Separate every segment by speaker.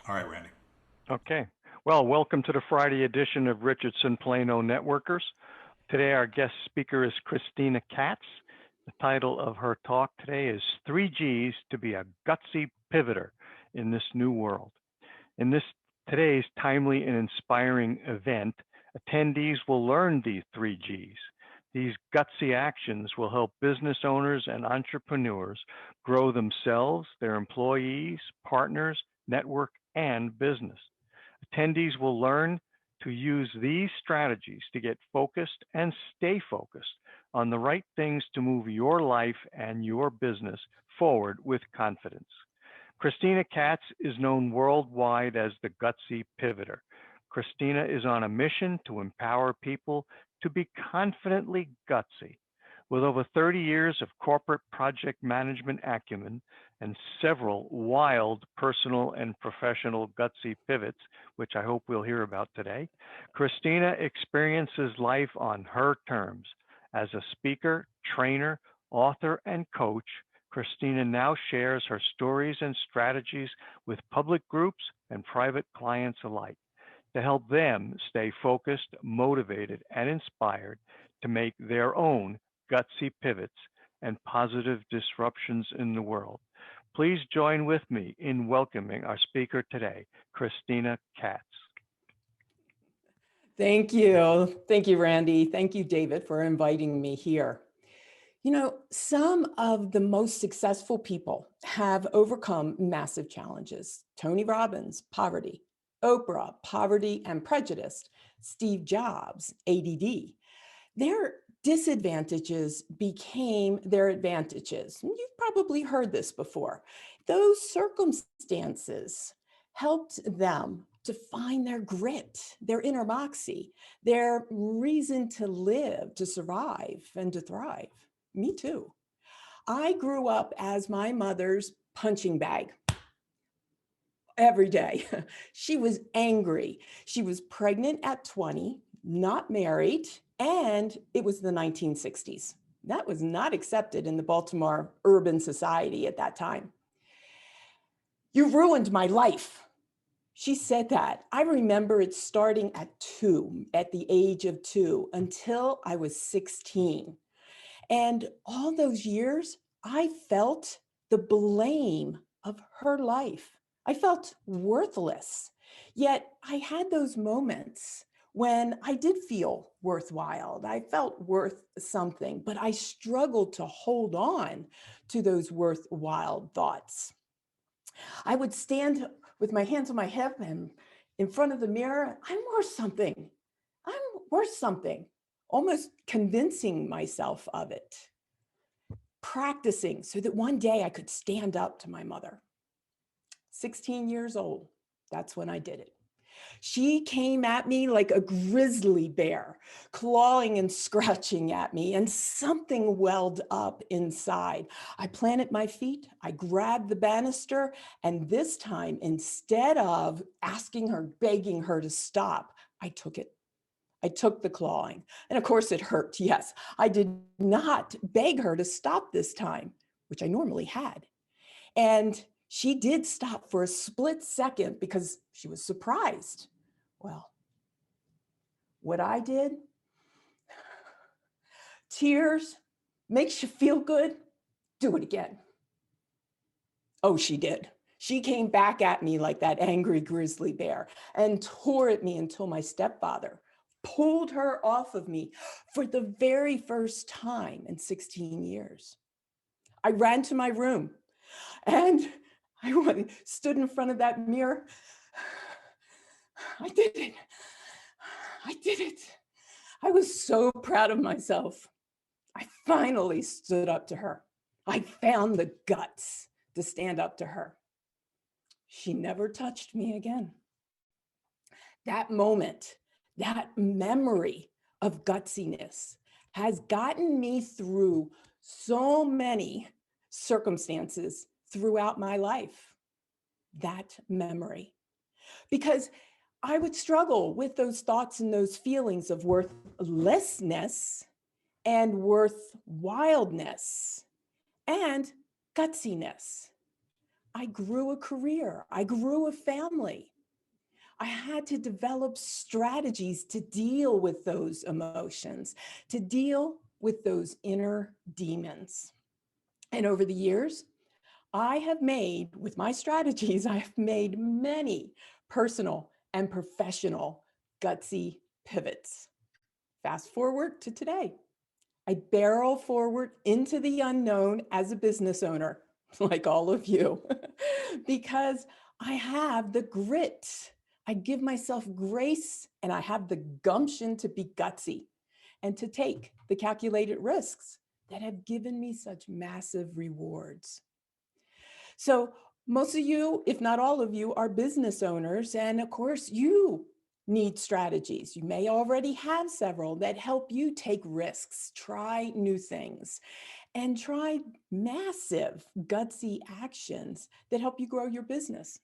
Speaker 1: All right, Randy.
Speaker 2: Okay. Well, welcome to the Friday edition of Richardson Plano Networkers. Today, our guest speaker is Chrystina Katz. The title of her talk today is 3Gs to be a Gutsy Pivoter in this new world. In today's timely and inspiring event, attendees will learn these 3Gs. These gutsy actions will help business owners and entrepreneurs grow themselves, their employees, partners, network, and business. Attendees will learn to use these strategies to get focused and stay focused on the right things to move your life and your business forward with confidence. Chrystina Katz is known worldwide as the Gutsy Pivoter. Christina is on a mission to empower people to be confidently gutsy. With over 30 years of corporate project management acumen and several wild personal and professional gutsy pivots, which I hope we'll hear about today, Christina experiences life on her terms. As a speaker, trainer, author, and coach, Christina now shares her stories and strategies with public groups and private clients alike to help them stay focused, motivated, and inspired to make their own gutsy pivots and positive disruptions in the world. Please join with me in welcoming our speaker today, Chrystina Katz.
Speaker 3: Thank you. Thank you, Randy. Thank you, David, for inviting me here. You know, some of the most successful people have overcome massive challenges. Tony Robbins, poverty. Oprah, poverty and prejudice. Steve Jobs, ADD. Their disadvantages became their advantages. You've probably heard this before. Those circumstances helped them to find their grit, their inner moxie, their reason to live, to survive, and to thrive. Me too. I grew up as my mother's punching bag. Every day. She was angry. She was pregnant at 20, not married, and it was the 1960s. That was not accepted in the Baltimore urban society at that time. You ruined my life. She said that. I remember it starting at the age of 2, until I was 16. And all those years, I felt the blame of her life. I felt worthless, yet I had those moments when I did feel worthwhile. I felt worth something, but I struggled to hold on to those worthwhile thoughts. I would stand with my hands on my hip and in front of the mirror. I'm worth something. I'm worth something, almost convincing myself of it, practicing so that one day I could stand up to my mother. 16 years old, that's when I did it. She came at me like a grizzly bear, clawing and scratching at me, and something welled up inside. I planted my feet, I grabbed the banister, and this time, instead of asking her, begging her to stop, I took it. I took the clawing. And of course it hurt, yes. I did not beg her to stop this time, which I normally had. And she did stop for a split second because she was surprised. Well, what I did, tears, makes you feel good, do it again. Oh, she did. She came back at me like that angry grizzly bear and tore at me until my stepfather pulled her off of me for the very first time in 16 years. I ran to my room and I stood in front of that mirror. I did it. I did it. I was so proud of myself. I finally stood up to her. I found the guts to stand up to her. She never touched me again. That moment, that memory of gutsiness has gotten me through so many circumstances throughout my life. That memory. Because I would struggle with those thoughts and those feelings of worthlessness and worthwhileness and gutsiness. I grew a career. I grew a family. I had to develop strategies to deal with those emotions, to deal with those inner demons. And over the years, I have made, with my strategies, I have made many personal and professional gutsy pivots. Fast forward to today. I barrel forward into the unknown as a business owner, like all of you, because I have the grit. I give myself grace and I have the gumption to be gutsy and to take the calculated risks that have given me such massive rewards. So most of you, if not all of you, are business owners. And of course, you need strategies. You may already have several that help you take risks, try new things, and try massive gutsy actions that help you grow your business.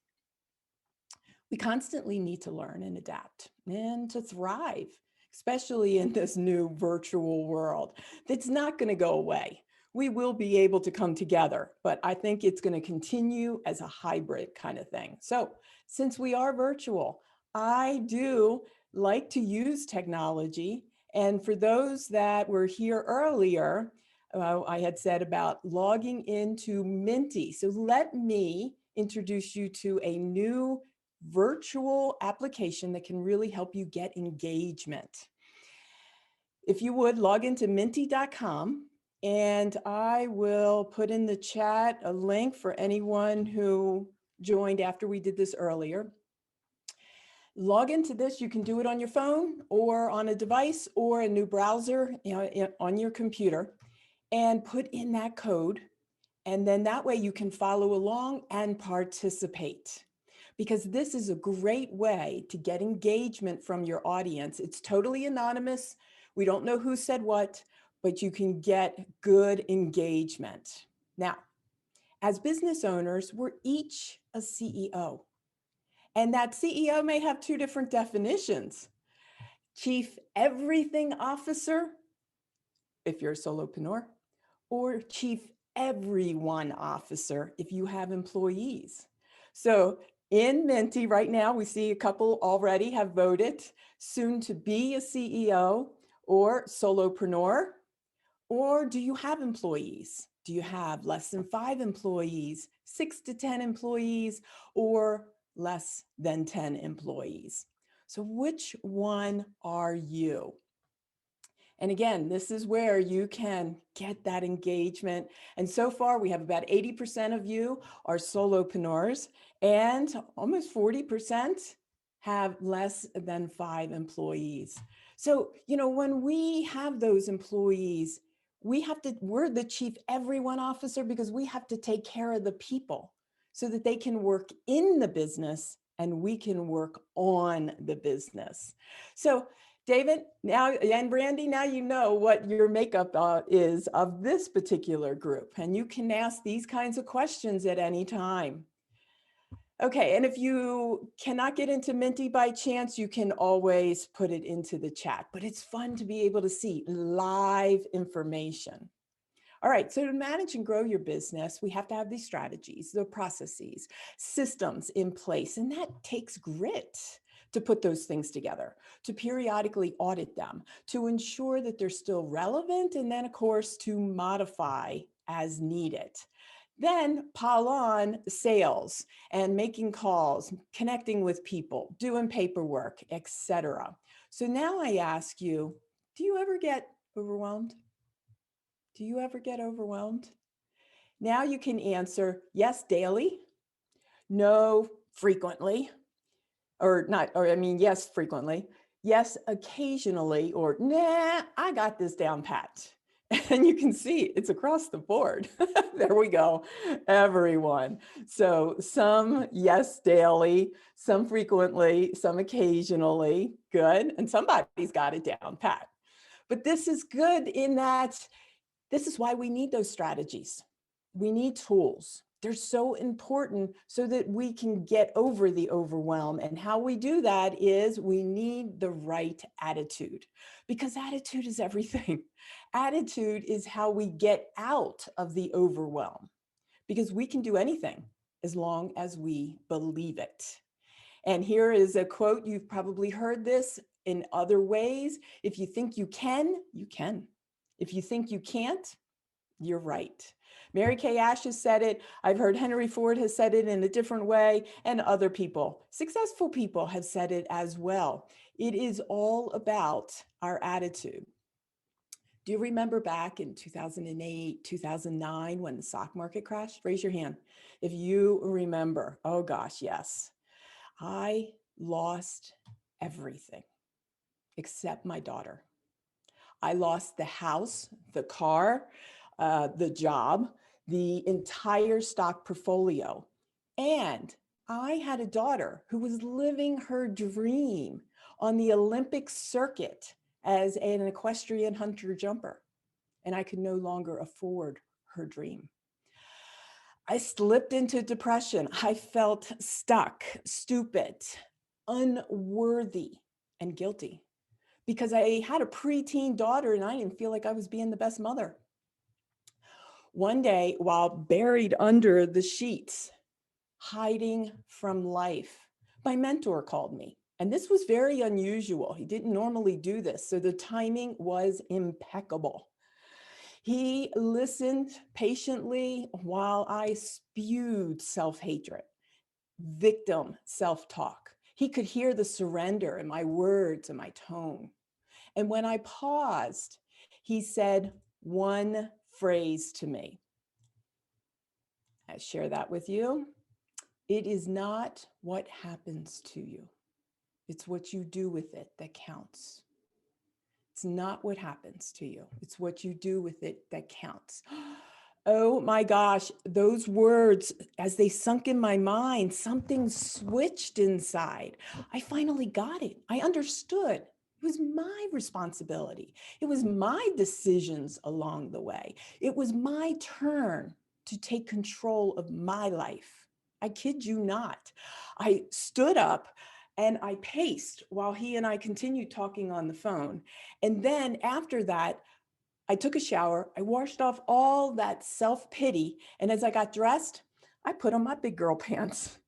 Speaker 3: We constantly need to learn and adapt and to thrive, especially in this new virtual world that's not going to go away. We will be able to come together, but I think it's going to continue as a hybrid kind of thing. So since we are virtual, I do like to use technology. And for those that were here earlier, I had said about logging into Minty. So let me introduce you to a new virtual application that can really help you get engagement. If you would, log into minty.com, and I will put in the chat a link for anyone who joined after we did this earlier. Log into this. You can do it on your phone or on a device or a new browser, on your computer, and put in that code. And then that way you can follow along and participate, because this is a great way to get engagement from your audience. It's totally anonymous. We don't know who said what, but you can get good engagement. Now, as business owners, we're each a CEO. And that CEO may have two different definitions. Chief Everything Officer, if you're a solopreneur, or Chief Everyone Officer, if you have employees. So in Minty right now, we see a couple already have voted, soon to be a CEO or solopreneur. Or do you have employees? Do you have less than 5 employees, 6 to 10 employees, or less than 10 employees? So which one are you? And again, this is where you can get that engagement. And so far, we have about 80% of you are solopreneurs, and almost 40% have less than 5 employees. So, when we have those employees, we're the Chief Everyone Officer, because we have to take care of the people so that they can work in the business and we can work on the business. So David, now, and Brandy, now you know what your makeup is of this particular group, and you can ask these kinds of questions at any time. Okay, and if you cannot get into Minty by chance, you can always put it into the chat, but it's fun to be able to see live information. All right, so to manage and grow your business, we have to have these strategies, the processes, systems in place, and that takes grit to put those things together, to periodically audit them, to ensure that they're still relevant, and then, of course, to modify as needed. Then pile on sales and making calls, connecting with people, doing paperwork, etc. So now I ask you, do you ever get overwhelmed? Do you ever get overwhelmed? Now you can answer yes, daily, no, frequently, yes, frequently, yes, occasionally, or nah, I got this down pat. And you can see it's across the board. There we go, everyone. So some yes, daily, some frequently, some occasionally, good. And somebody's got it down pat. But this is good in that this is why we need those strategies. We need tools. They're so important so that we can get over the overwhelm. And how we do that is we need the right attitude, because attitude is everything. Attitude is how we get out of the overwhelm, because we can do anything as long as we believe it. And here is a quote. You've probably heard this in other ways. If you think you can, you can. If you think you can't, you're right. Mary Kay Ash has said it. I've heard Henry Ford has said it in a different way, and other people, successful people, have said it as well. It is all about our attitude. Do you remember back in 2008, 2009, when the stock market crashed? Raise your hand if you remember. Oh gosh, yes. I lost everything except my daughter. I lost the house, the car, the job, the entire stock portfolio. And I had a daughter who was living her dream on the Olympic circuit as an equestrian hunter jumper. And I could no longer afford her dream. I slipped into depression. I felt stuck, stupid, unworthy, and guilty because I had a preteen daughter and I didn't feel like I was being the best mother. One day, while buried under the sheets, hiding from life, my mentor called me. And this was very unusual. He didn't normally do this, so the timing was impeccable. He listened patiently while I spewed self-hatred, victim self-talk. He could hear the surrender in my words and my tone. And when I paused, he said one phrase to me. I share that with you. It is not what happens to you. It's what you do with it that counts. It's not what happens to you. It's what you do with it that counts. Oh my gosh, those words, as they sunk in my mind, something switched inside. I finally got it. I understood. It was my responsibility. It was my decisions along the way. It was my turn to take control of my life. I kid you not. I stood up and I paced while he and I continued talking on the phone. And then after that, I took a shower. I washed off all that self-pity. And as I got dressed, I put on my big girl pants.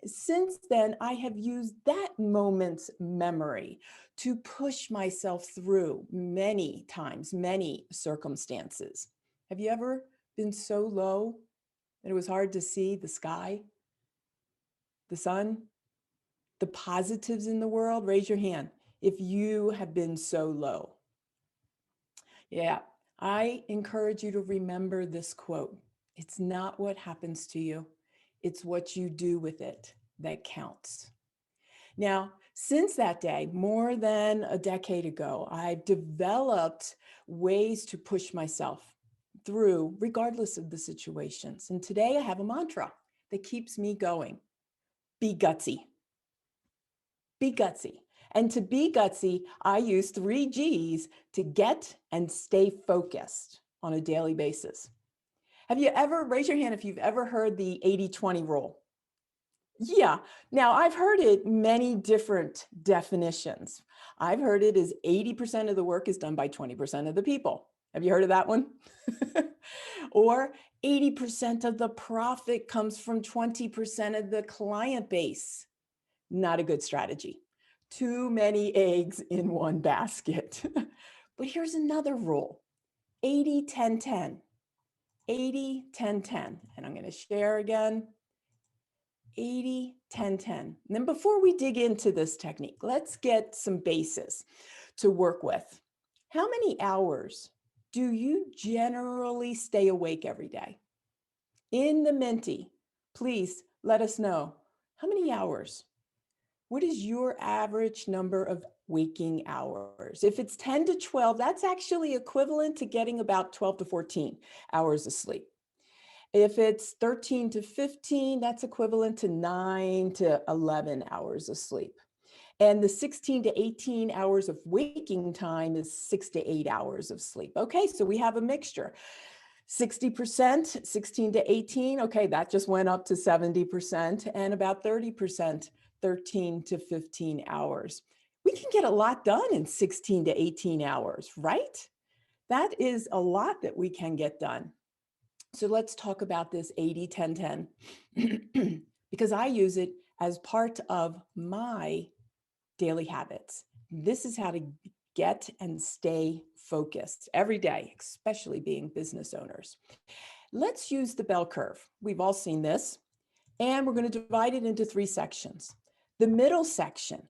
Speaker 3: Since then, I have used that moment's memory to push myself through many times, many circumstances. Have you ever been so low that it was hard to see the sky, the sun, the positives in the world? Raise your hand if you have been so low. Yeah, I encourage you to remember this quote. It's not what happens to you. It's what you do with it that counts. Now, since that day, more than a decade ago, I've developed ways to push myself through regardless of the situations. And today I have a mantra that keeps me going. Be gutsy. Be gutsy. And to be gutsy, I use 3 G's to get and stay focused on a daily basis. Have you ever, raise your hand if you've ever heard the 80-20 rule? Yeah. Now, I've heard it many different definitions. I've heard it as 80% of the work is done by 20% of the people. Have you heard of that one? Or 80% of the profit comes from 20% of the client base. Not a good strategy. Too many eggs in one basket. But here's another rule. 80-10-10. 80-10-10. And I'm going to share again. 80-10-10. And then before we dig into this technique, let's get some bases to work with. How many hours do you generally stay awake every day? In the Minty, please let us know. How many hours? What is your average number of waking hours? If it's 10 to 12, that's actually equivalent to getting about 12 to 14 hours of sleep. If it's 13 to 15, that's equivalent to 9 to 11 hours of sleep. And the 16 to 18 hours of waking time is 6 to 8 hours of sleep. Okay, so we have a mixture. 60%, 16 to 18, okay, that just went up to 70%, and about 30%, 13 to 15 hours. We can get a lot done in 16 to 18 hours, right? That is a lot that we can get done. So let's talk about this 80-10-10 because I use it as part of my daily habits. This is how to get and stay focused every day, especially being business owners. Let's use the bell curve. We've all seen this, and we're going to divide it into 3 sections. The middle section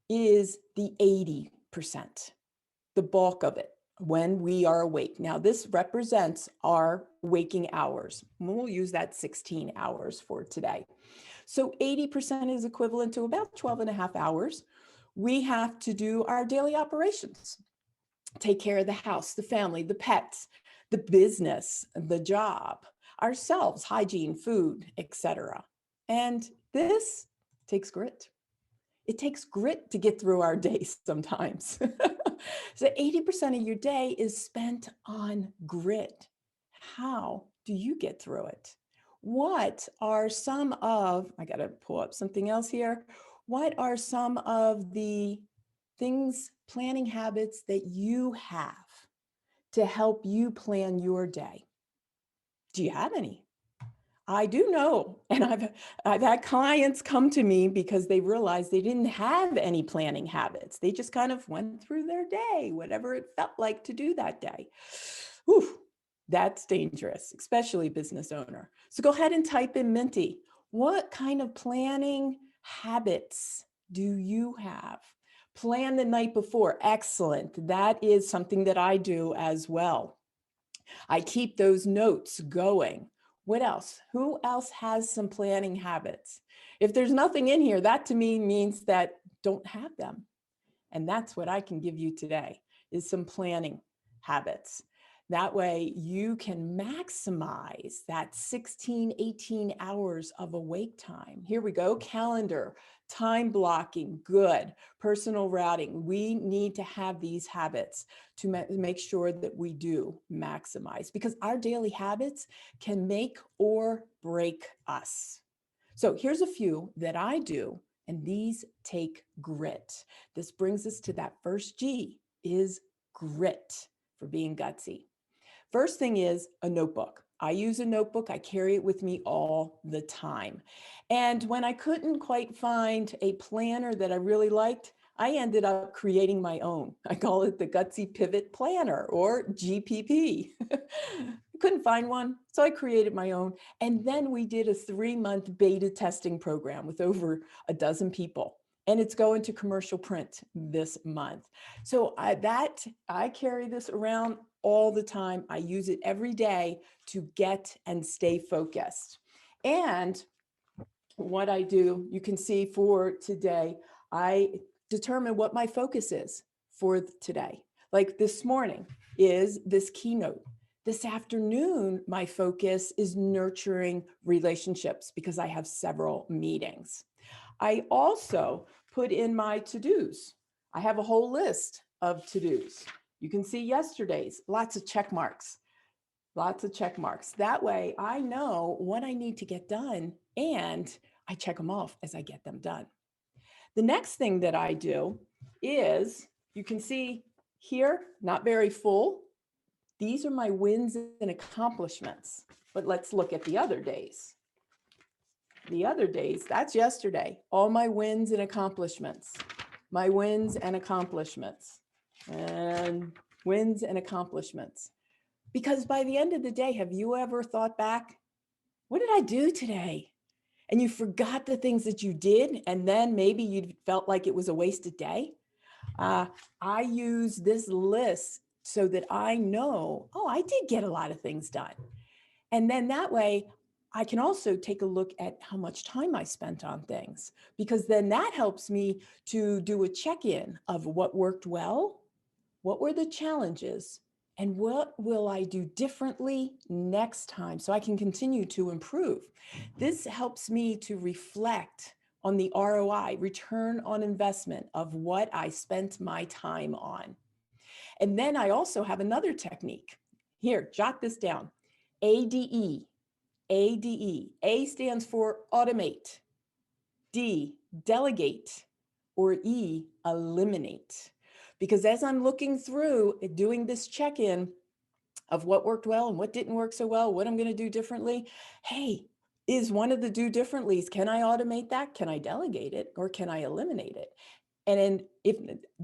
Speaker 3: is the 80%, the bulk of it, when we are awake. Now, this represents our waking hours. We'll use that 16 hours for today. So 80% is equivalent to about 12 and a half hours. We have to do our daily operations, take care of the house, the family, the pets, the business, the job, ourselves, hygiene, food, etc. And this takes grit. It takes grit to get through our days sometimes. So 80% of your day is spent on grit. How do you get through it? What are some of, I got to pull up something else here. What are some of the things, planning habits that you have to help you plan your day? Do you have any? I do know, and I've had clients come to me because they realized they didn't have any planning habits. They just kind of went through their day, whatever it felt like to do that day. Whew, that's dangerous, especially business owner. So go ahead and type in Minty. What kind of planning habits do you have? Plan the night before. Excellent. That is something that I do as well. I keep those notes going. What else? Who else has some planning habits? If there's nothing in here, that to me means that don't have them. And that's what I can give you today is some planning habits. That way you can maximize that 16, 18 hours of awake time. Here we go. Calendar, time blocking, good. Personal routing. We need to have these habits to make sure that we do maximize because our daily habits can make or break us. So here's a few that I do, and these take grit. This brings us to that first G is grit for being gutsy. First thing is a notebook. I use a notebook. I carry it with me all the time. And when I couldn't quite find a planner that I really liked, I ended up creating my own. I call it the Gutsy Pivot Planner or GPP. Couldn't find one, so I created my own. And then we did a 3-month beta testing program with over a dozen people. And it's going to commercial print this month. So I carry this around all the time. I use it every day to get and stay focused. And what I do, you can see for today, I determine what my focus is for today. Like this morning is this keynote. This afternoon, my focus is nurturing relationships because I have several meetings. I also put in my to-dos. I have a whole list of to-dos. You can see yesterday's, lots of check marks. Lots of check marks. That way I know what I need to get done and I check them off as I get them done. The next thing that I do is, you can see here, not very full. These are my wins and accomplishments. But let's look at the other days. The other days, that's yesterday. All my wins and accomplishments. My wins and accomplishments. And wins and accomplishments. Because by the end of the day, have you ever thought back, what did I do today? And you forgot the things that you did, and then maybe you felt like it was a wasted day. I use this list so that I know, oh, I did get a lot of things done. And then that way, I can also take a look at how much time I spent on things, because then that helps me to do a check-in of what worked well, what were the challenges, and what will I do differently next time so I can continue to improve. This helps me to reflect on the ROI, return on investment of what I spent my time on. And then I also have another technique. Here, jot this down. ADE. ADE. A stands for automate. D, delegate. Or E, eliminate. Because as I'm looking through doing this check-in, of what worked well and what didn't work so well, what I'm going to do differently. Hey, is one of the do differentlys, can I automate that? Can I delegate it? Or can I eliminate it? And then if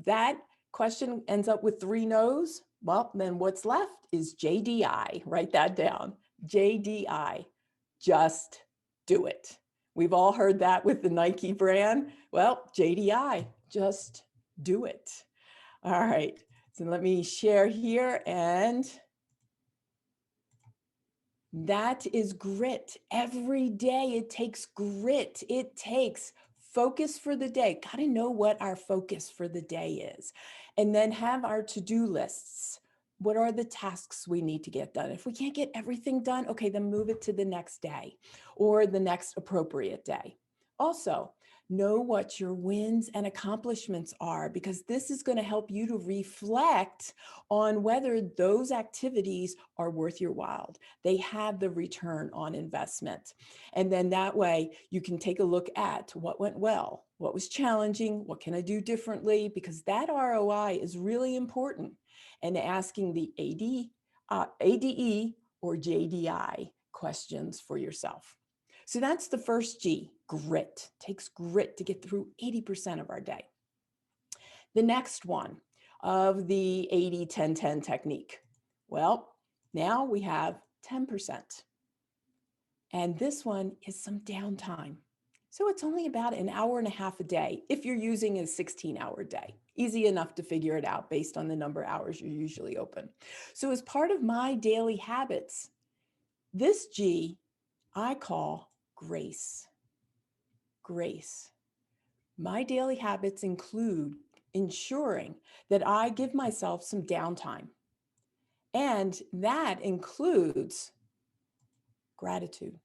Speaker 3: that question ends up with 3 no's, well, then what's left is JDI. Write that down. JDI, just do it. We've all heard that with the Nike brand. Well, JDI, just do it. All right, so let me share here, and that is grit. Every day it takes grit. It takes focus for the day. Got to know what our focus for the day is. And then have our to-do lists. What are the tasks we need to get done? If we can't get everything done, okay, then move it to the next day or the next appropriate day. Also, know what your wins and accomplishments are, because this is going to help you to reflect on whether those activities are worth your while. They have the return on investment. And then that way you can take a look at what went well, what was challenging, what can I do differently, because that ROI is really important. And asking the ADE or JDI questions for yourself. So that's the first G, grit. It takes grit to get through 80% of our day. The next one of the 80-10-10 technique. Well, now we have 10%. And this one is some downtime. So it's only about an hour and a half a day if you're using a 16-hour day. Easy enough to figure it out based on the number of hours you're usually open. So as part of my daily habits, this G I call grace. Grace. My daily habits include ensuring that I give myself some downtime. And that includes gratitude.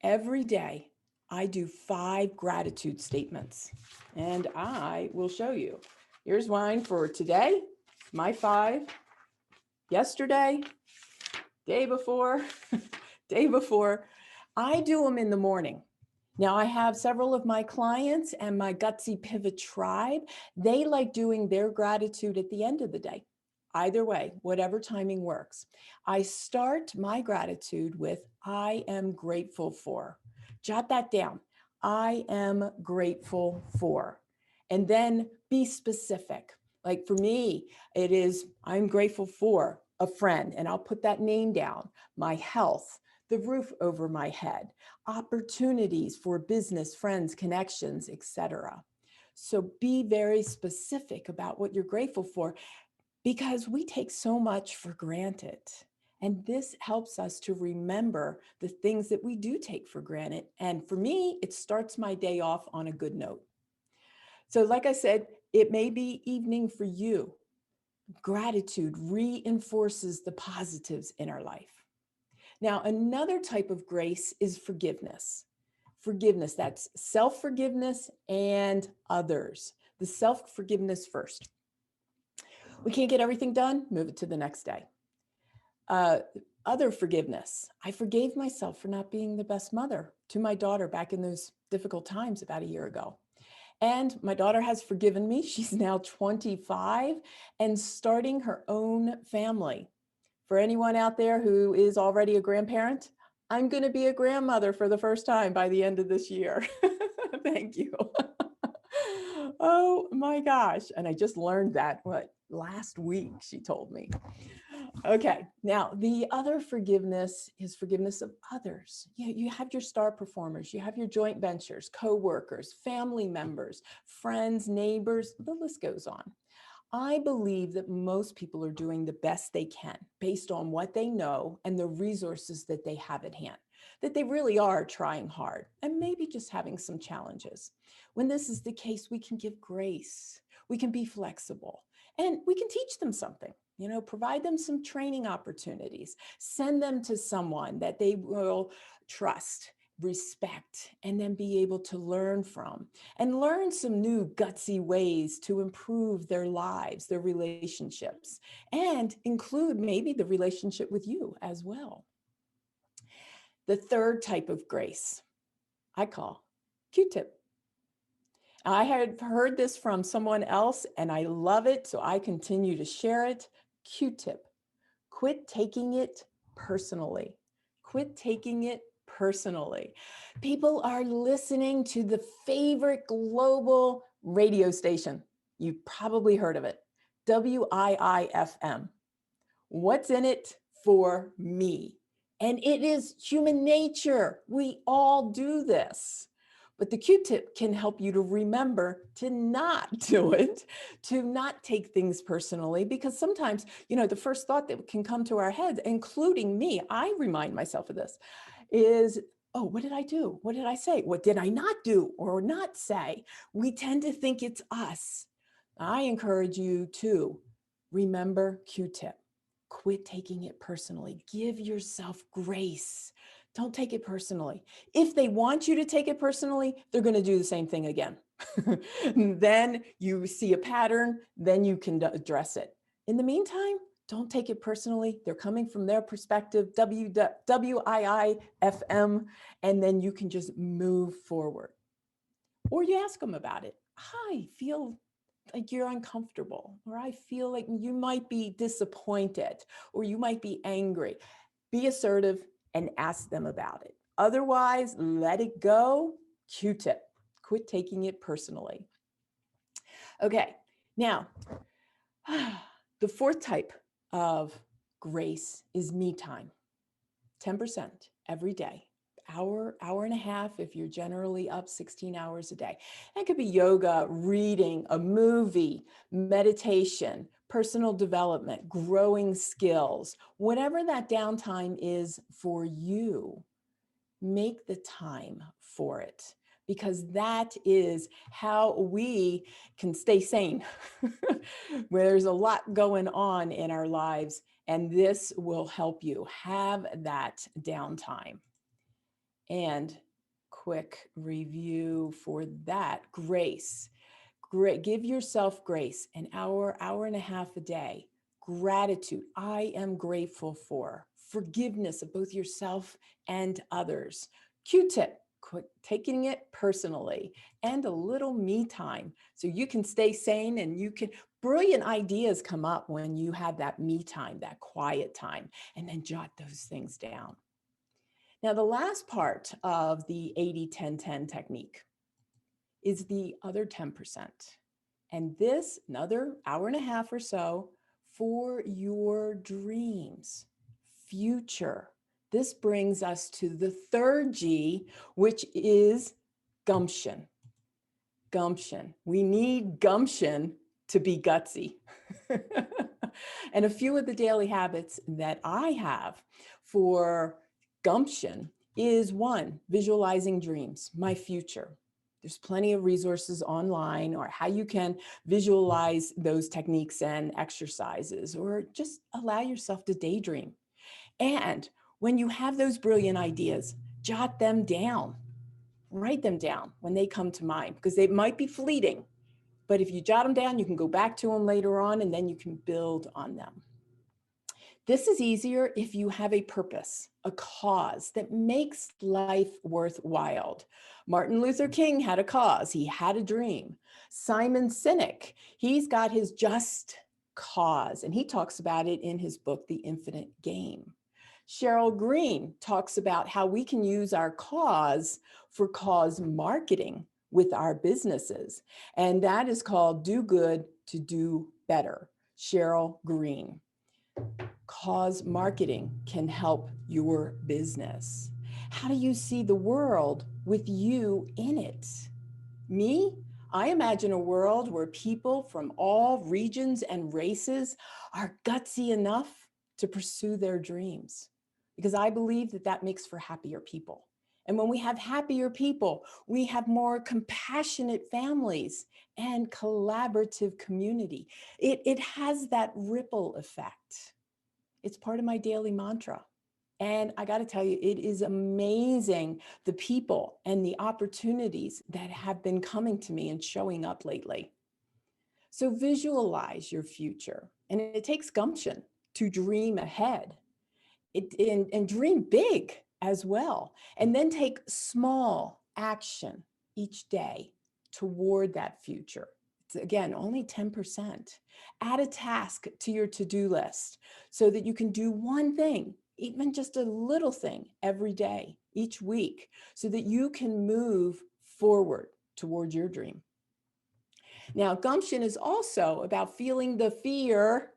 Speaker 3: Every day, I do 5 gratitude statements, and I will show you. Here's mine for today, my 5, yesterday, day before, day before. I do them in the morning. Now, I have several of my clients and my Gutsy Pivot tribe. They like doing their gratitude at the end of the day. Either way, whatever timing works. I start my gratitude with, I am grateful for. Jot that down. I am grateful for. And then be specific. Like for me, it is, I'm grateful for a friend, and I'll put that name down, my health, the roof over my head, opportunities for business, friends, connections, etc. So be very specific about what you're grateful for, because we take so much for granted. And this helps us to remember the things that we do take for granted. And for me, it starts my day off on a good note. So like I said, it may be evening for you. Gratitude reinforces the positives in our life. Now, another type of grace is forgiveness. Forgiveness, that's self-forgiveness and others. The self-forgiveness first. We can't get everything done, move it to the next day. Other forgiveness. I forgave myself for not being the best mother to my daughter back in those difficult times about a year ago. And my daughter has forgiven me. She's now 25 and starting her own family. For anyone out there who is already a grandparent, I'm going to be a grandmother for the first time by the end of this year. Thank you. Oh my gosh. And I just learned that, last week, she told me. Okay, now the other forgiveness is forgiveness of others. You have your star performers, you have your joint ventures, co-workers, family members, friends, neighbors, the list goes on. I believe that most people are doing the best they can based on what they know and the resources that they have at hand, that they really are trying hard and maybe just having some challenges. When this is the case, we can give grace, we can be flexible, and we can teach them something. Provide them some training opportunities, send them to someone that they will trust, respect, and then be able to learn from, and learn some new gutsy ways to improve their lives, their relationships, and include maybe the relationship with you as well. The third type of grace I call Q-tip. I had heard this from someone else and I love it, so I continue to share it. Q-tip. Quit taking it personally. Quit taking it personally. People are listening to the favorite global radio station. You've probably heard of it, WIIFM. What's in it for me? And it is human nature. We all do this. But the Q-tip can help you to remember to not do it, to not take things personally, because sometimes, the first thought that can come to our heads, including me, I remind myself of this, is, oh, what did I do? What did I say? What did I not do or not say? We tend to think it's us. I encourage you to remember Q-tip. Quit taking it personally. Give yourself grace. Don't take it personally. If they want you to take it personally, they're going to do the same thing again. Then you see a pattern, then you can address it. In the meantime, don't take it personally. They're coming from their perspective, WIIFM, and then you can just move forward. Or you ask them about it. I feel like you're uncomfortable, or I feel like you might be disappointed, or you might be angry. Be assertive and ask them about it. Otherwise, let it go. Q-tip. Quit taking it personally. Okay, now, the fourth type of grace is me time. 10% every day. Hour and a half if you're generally up 16 hours a day. It could be yoga, reading, a movie, meditation, personal development, growing skills, whatever that downtime is for you, make the time for it, because that is how we can stay sane. Where there's a lot going on in our lives, and this will help you have that downtime. And quick review for that, grace. Give yourself grace, an hour and a half a day. Gratitude, I am grateful for. Forgiveness of both yourself and others. Q-tip, quit taking it personally, and a little me time so you can stay sane, and brilliant ideas come up when you have that me time, that quiet time, and then jot those things down. Now, the last part of the 80-10-10 technique is the other 10%. And this, another hour and a half or so for your dreams, future. This brings us to the third G, which is gumption. Gumption. We need gumption to be gutsy. And a few of the daily habits that I have for gumption is, one, visualizing dreams, my future. There's plenty of resources online, or how you can visualize those techniques and exercises, or just allow yourself to daydream. And when you have those brilliant ideas, jot them down, write them down when they come to mind, because they might be fleeting. But if you jot them down, you can go back to them later on, and then you can build on them. This is easier if you have a purpose, a cause that makes life worthwhile. Martin Luther King had a cause. He had a dream. Simon Sinek, he's got his just cause, and he talks about it in his book, The Infinite Game. Cheryl Green talks about how we can use our cause for cause marketing with our businesses, and that is called Do Good to Do Better. Cheryl Green. Cause marketing can help your business. How do you see the world with you in it? Me? I imagine a world where people from all regions and races are gutsy enough to pursue their dreams, because I believe that that makes for happier people. And when we have happier people, we have more compassionate families and collaborative community. It has that ripple effect. It's part of my daily mantra. And I got to tell you, it is amazing the people and the opportunities that have been coming to me and showing up lately. So visualize your future. And it takes gumption to dream ahead. And dream big as well. And then take small action each day toward that future. Again, only 10%. Add a task to your to-do list so that you can do one thing, even just a little thing every day, each week, so that you can move forward towards your dream. Now, gumption is also about feeling the fear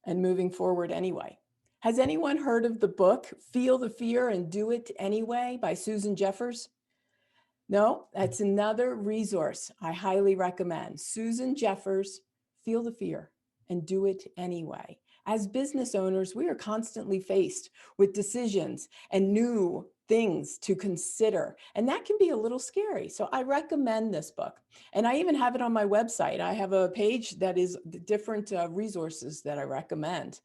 Speaker 3: and moving forward anyway. Has anyone heard of the book, Feel the Fear and Do It Anyway by Susan Jeffers? No, that's another resource I highly recommend. Susan Jeffers, Feel the Fear and Do It Anyway. As business owners, we are constantly faced with decisions and new things to consider, and that can be a little scary. So I recommend this book, and I even have it on my website. I have a page that is the different resources that I recommend.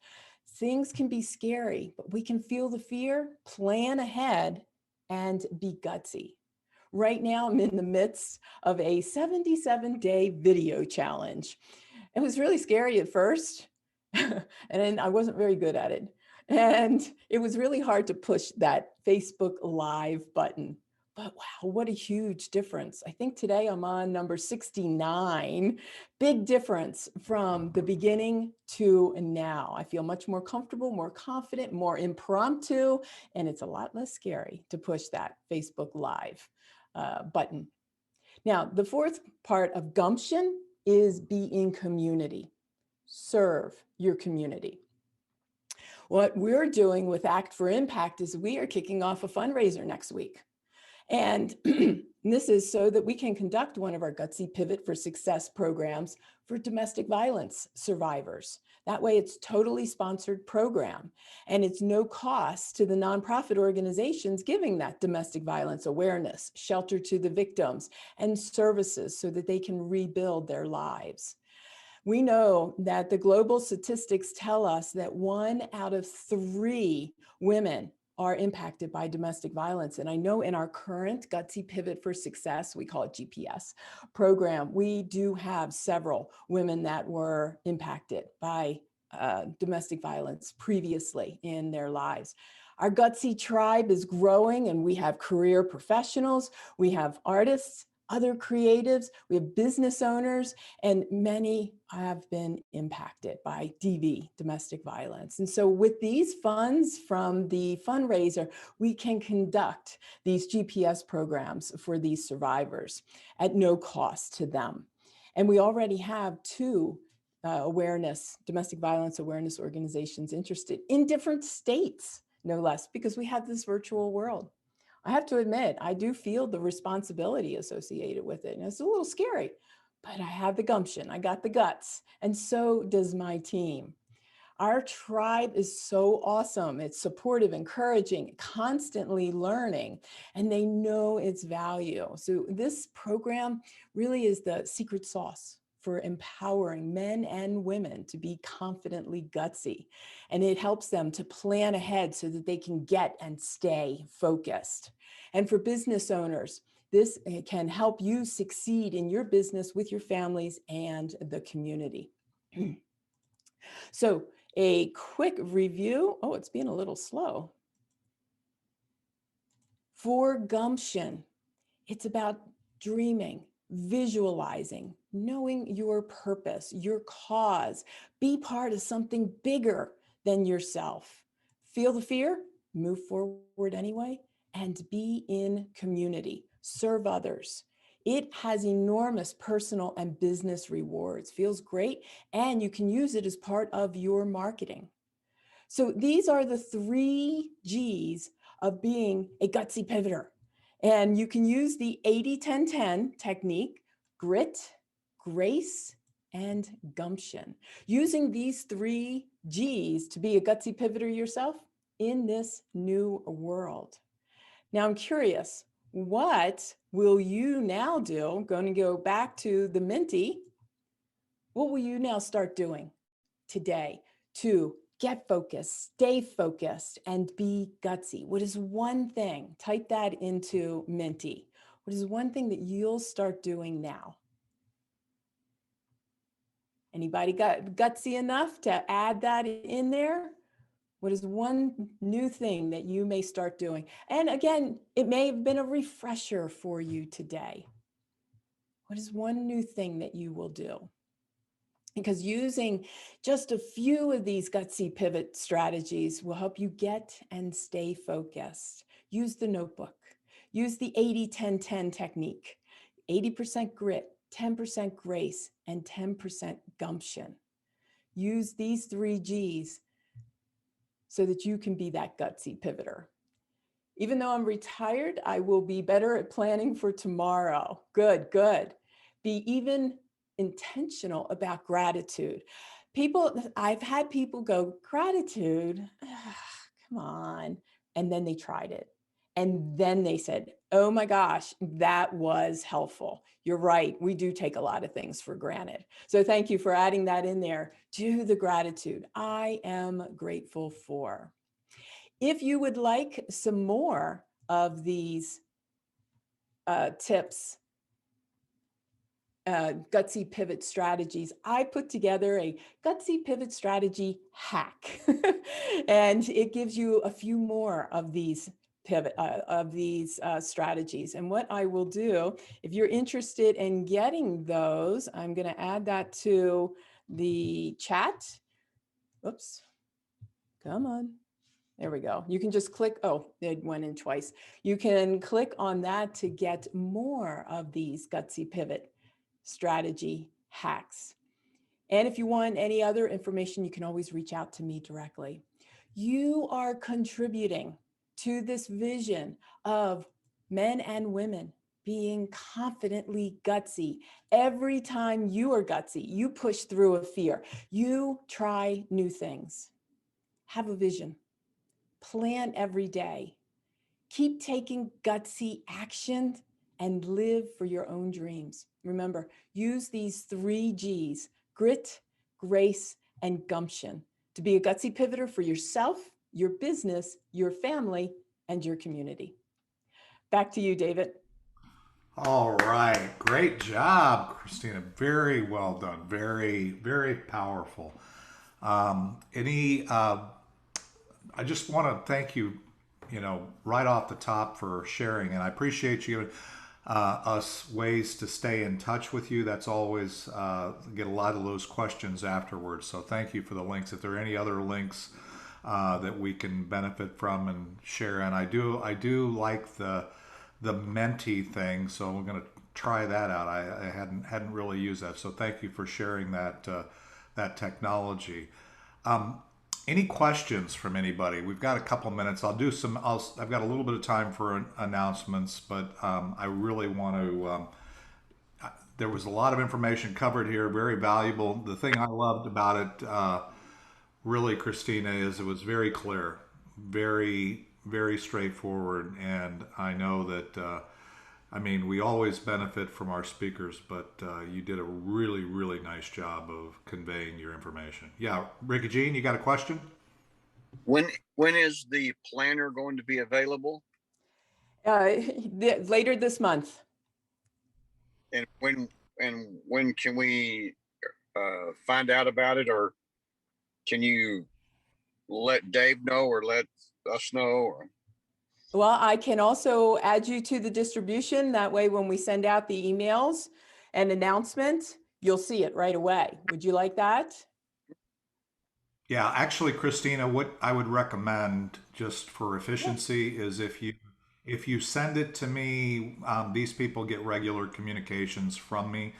Speaker 3: Things can be scary, but we can feel the fear, plan ahead, and be gutsy. Right now, I'm in the midst of a 77-day video challenge. It was really scary at first, and then I wasn't very good at it. And it was really hard to push that Facebook Live button. But wow, what a huge difference. I think today I'm on number 69. Big difference from the beginning to now. I feel much more comfortable, more confident, more impromptu, and it's a lot less scary to push that Facebook Live button. Now, the fourth part of gumption is be in community. Serve your community. What we're doing with Act for Impact is we are kicking off a fundraiser next week. And this is so that we can conduct one of our Gutsy Pivot for Success programs for domestic violence survivors. That way it's totally sponsored program, and it's no cost to the nonprofit organizations giving that domestic violence awareness, shelter to the victims, and services so that they can rebuild their lives. We know that the global statistics tell us that 1 out of 3 women are impacted by domestic violence. And I know in our current Gutsy Pivot for Success, we call it GPS program, we do have several women that were impacted by domestic violence previously in their lives. Our Gutsy tribe is growing, and we have career professionals, we have artists, other creatives, we have business owners, and many have been impacted by DV, domestic violence. And so with these funds from the fundraiser, we can conduct these GPS programs for these survivors at no cost to them. And we already have 2 domestic violence awareness organizations interested in different states, no less, because we have this virtual world. I have to admit, I do feel the responsibility associated with it. And it's a little scary, but I have the gumption, I got the guts, and so does my team. Our tribe is so awesome. It's supportive, encouraging, constantly learning, and they know its value. So this program really is the secret sauce for empowering men and women to be confidently gutsy. And it helps them to plan ahead so that they can get and stay focused. And for business owners, this can help you succeed in your business with your families and the community. So a quick review. Oh, it's being a little slow. For gumption, it's about dreaming, visualizing, knowing your purpose, your cause, be part of something bigger than yourself. Feel the fear, move forward anyway, and be in community, serve others. It has enormous personal and business rewards, feels great, and you can use it as part of your marketing. So these are the 3 G's of being a gutsy pivoter. And you can use the 80-10-10 technique, grit, grace, and gumption. Using these 3 G's to be a gutsy pivoter yourself in this new world. Now I'm curious, what will you now do? I'm going to go back to the Minty. What will you now start doing today to get focused, stay focused, and be gutsy? What is one thing? Type that into Minty. What is one thing that you'll start doing now? Anybody got gutsy enough to add that in there? What is one new thing that you may start doing? And again, it may have been a refresher for you today. What is one new thing that you will do? Because using just a few of these Gutsy Pivot strategies will help you get and stay focused. Use the notebook. Use the 80-10-10 technique. 80% grit, 10% grace, and 10% gumption. Use these 3 Gs so that you can be that Gutsy Pivoter. Even though I'm retired, I will be better at planning for tomorrow. Good, good. Be even intentional about gratitude. I've had people go, gratitude, come on. And then they tried it. And then they said, oh my gosh, that was helpful. You're right. We do take a lot of things for granted. So thank you for adding that in there. Do the gratitude. I am grateful for. If you would like some more of these tips, Gutsy Pivot strategies, I put together a Gutsy Pivot strategy hack, and it gives you a few more of these strategies. And what I will do, if you're interested in getting those, I'm going to add that to the chat. Oops, come on. There we go. You can just click. Oh, it went in twice. You can click on that to get more of these Gutsy Pivot strategy hacks. And if you want any other information, you can always reach out to me directly. You are contributing to this vision of men and women being confidently gutsy. Every time you are gutsy, you push through a fear. You try new things. Have a vision. Plan every day. Keep taking gutsy action and live for your own dreams. Remember, use these 3 Gs, grit, grace, and gumption, to be a Gutsy Pivoter for yourself, your business, your family, and your community. Back to you, David.
Speaker 1: All right. Great job, Christina. Very well done. Very, very powerful. I just want to thank you, right off the top for sharing. And I appreciate you giving us ways to stay in touch with you. That's always get a lot of those questions afterwards. So thank you for the links. If there are any other links that we can benefit from and share, and I do like the Minty thing. So we're going to try that out. I hadn't really used that. So thank you for sharing that that technology. Any questions from anybody? We've got a couple minutes. I've got a little bit of time for announcements, but I really want to. There was a lot of information covered here, very valuable. The thing I loved about it, really, Christina, is it was very clear, very, very straightforward, and I know that. We always benefit from our speakers, but you did a really, really nice job of conveying your information. Yeah, Ricky Jean, you got a question?
Speaker 4: When is the planner going to be available?
Speaker 3: Later this month.
Speaker 4: And when can we find out about it, or can you let Dave know or let us know? Or?
Speaker 3: Well, I can also add you to the distribution. That way, when we send out the emails and announcement, you'll see it right away. Would you like that?
Speaker 1: Yeah, actually, Christina, what I would recommend just for efficiency is if you send it to me, these people get regular communications from me,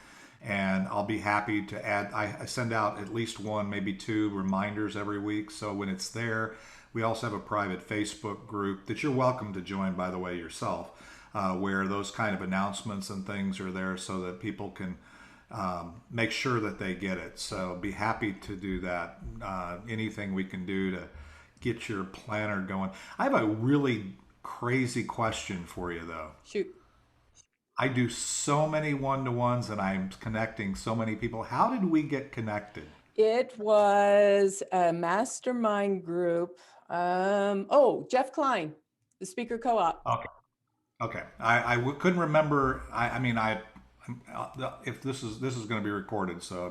Speaker 1: and I'll be happy to add. I send out at least 1, maybe 2 reminders every week. So when it's there, we also have a private Facebook group that you're welcome to join, by the way, yourself, where those kind of announcements and things are there so that people can make sure that they get it. So be happy to do that. Anything we can do to get your planner going. I have a really crazy question for you, though.
Speaker 3: Shoot.
Speaker 1: I do so many one-to-ones and I'm connecting so many people. How did we get connected?
Speaker 3: It was a mastermind group. Jeff Klein, the Speaker Co-op.
Speaker 1: Okay. I couldn't remember. If this is going to be recorded, so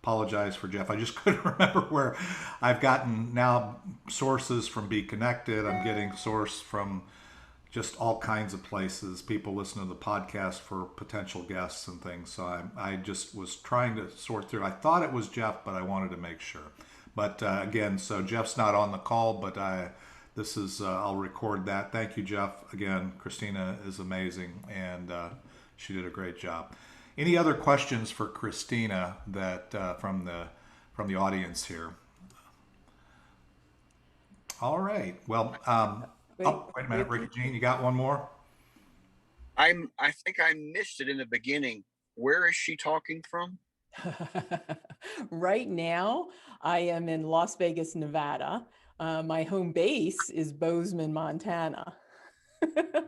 Speaker 1: apologize for Jeff. I just couldn't remember where. I've gotten now sources from Be Connected. I'm getting source from just all kinds of places. People listen to the podcast for potential guests and things. So I just was trying to sort through. I thought it was Jeff, but I wanted to make sure. But again, so Jeff's not on the call, but this is I'll record that. Thank you, Jeff. Again, Christina is amazing, and she did a great job. Any other questions for Christina that from the audience here? All right. Well, wait a minute, Ricky Jean, you got one more?
Speaker 4: I think I missed it in the beginning. Where is she talking from?
Speaker 3: Right now, I am in Las Vegas, Nevada. My home base is Bozeman, Montana.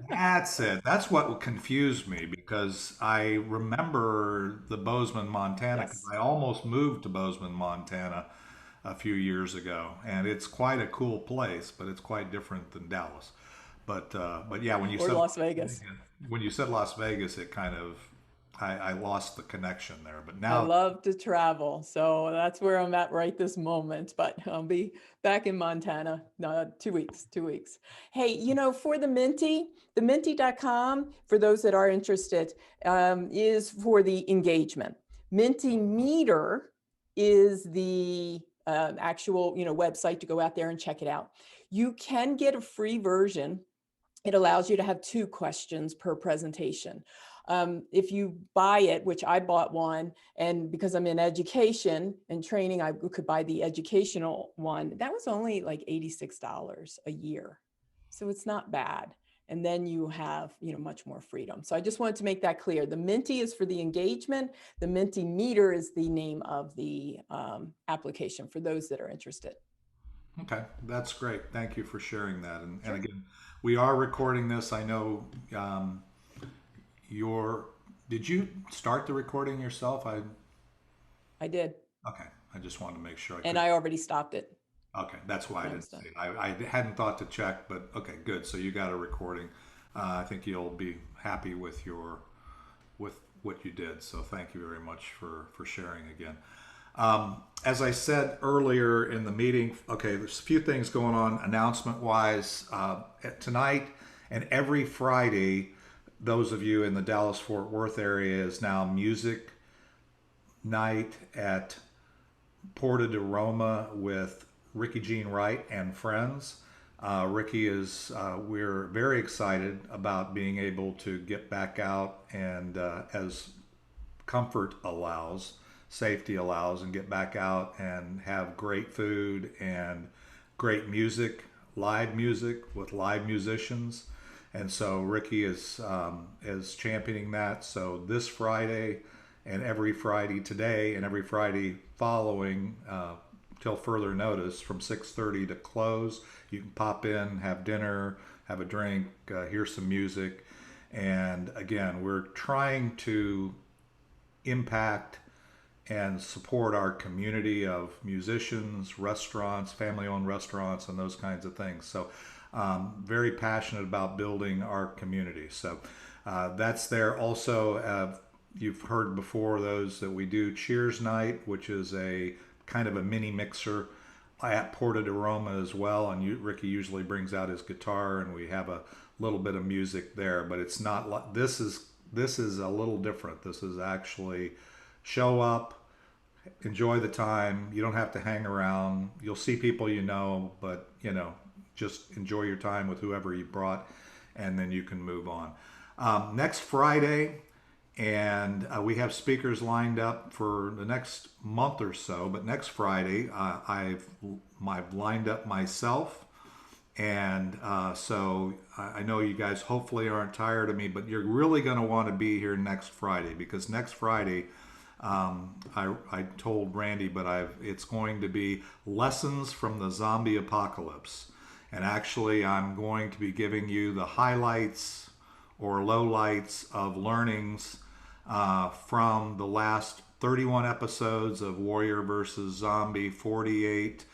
Speaker 1: That's it. That's what confused me, because I remember the Bozeman, Montana, because
Speaker 3: Yes.
Speaker 1: I almost moved to Bozeman, Montana a few years ago, and it's quite a cool place, but it's quite different than Dallas. But yeah,
Speaker 3: Or Las Vegas.
Speaker 1: When you said Las Vegas, it kind of I lost the connection there. But
Speaker 3: I
Speaker 1: now,
Speaker 3: love to travel, so that's where I'm at right this moment. But I'll be back in Montana, 2 weeks, 2 weeks. Hey, for the Minty, the Minty.com, for those that are interested, is for the engagement. Minty Meter is the actual, website to go out there and check it out. You can get a free version. It allows you to have 2 questions per presentation. If you buy it, which I bought one, and because I'm in education and training, I could buy the educational one. That was only like $86 a year. So it's not bad. And then you have, much more freedom. So I just wanted to make that clear. The Minty is for the engagement. The Minty Meter is the name of the application for those that are interested.
Speaker 1: okay, that's great. Thank you for sharing that.
Speaker 3: Sure.
Speaker 1: And again, we are recording this. I know did you start the recording yourself?
Speaker 3: I did.
Speaker 1: Okay, I just wanted to make sure
Speaker 3: And I already stopped it.
Speaker 1: Okay, that's why I didn't
Speaker 3: Almost
Speaker 1: see
Speaker 3: done.
Speaker 1: it. I hadn't thought to check, but okay, good. So you got a recording. I think you'll be happy with what you did. So thank you very much for sharing again. As I said earlier in the meeting, okay, there's a few things going on announcement wise. Tonight and every Friday, those of you in the Dallas Fort Worth area, is now music night at Porta de Roma with Ricky Jean Wright and friends. Ricky we're very excited about being able to get back out and as comfort allows, safety allows, and get back out and have great food and great music, live music with live musicians. And so Ricky is championing that. So this Friday and every Friday today and every Friday following till further notice from 6:30 to close, you can pop in, have dinner, have a drink, hear some music. And again, we're trying to impact and support our community of musicians, restaurants, family-owned restaurants, and those kinds of things. So very passionate about building our community. So that's there. Also, you've heard before those that we do Cheers Night, which is a kind of a mini mixer at Porta de Roma as well. And Ricky usually brings out his guitar, and we have a little bit of music there. But it's not like this is a little different. This is actually show up, enjoy the time. You don't have to hang around. You'll see people but just enjoy your time with whoever you brought, and then you can move on. Next Friday, and we have speakers lined up for the next month or so, but next Friday, I've lined up myself, and so I know you guys hopefully aren't tired of me, but you're really going to want to be here next Friday, because next Friday, I told Randy, but it's going to be lessons from the zombie apocalypse. And actually, I'm going to be giving you the highlights or lowlights of learnings from the last 31 episodes of Warrior versus Zombie, 48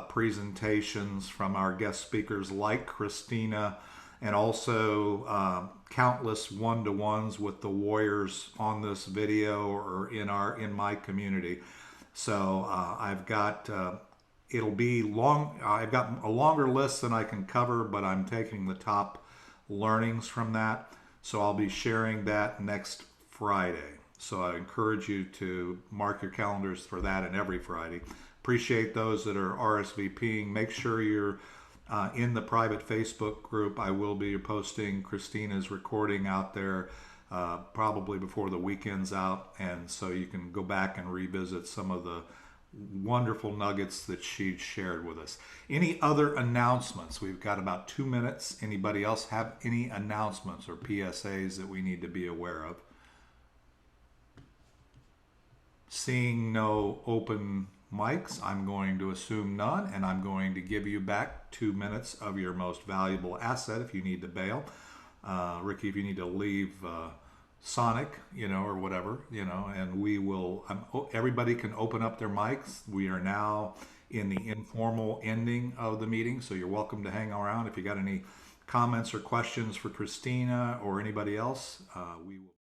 Speaker 1: presentations from our guest speakers like Christina, and also countless one-to-ones with the warriors on this video or in my community. So I've got it'll be long. I've got a longer list than I can cover, but I'm taking the top learnings from that. So I'll be sharing that next Friday. So I encourage you to mark your calendars for that and every Friday. Appreciate those that are RSVPing. Make sure you're in the private Facebook group. I will be posting Christina's recording out there probably before the weekend's out, and so you can go back and revisit some of the wonderful nuggets that she shared with us. Any other announcements? We've got about 2 minutes. Anybody else have any announcements or PSAs that we need to be aware of? Seeing no open mics, I'm going to assume none, and I'm going to give you back 2 minutes of your most valuable asset if you need to bail. Ricky, if you need to leave Sonic, or whatever, and we will, everybody can open up their mics. We are now in the informal ending of the meeting, so you're welcome to hang around. If you got any comments or questions for Christina or anybody else, we will.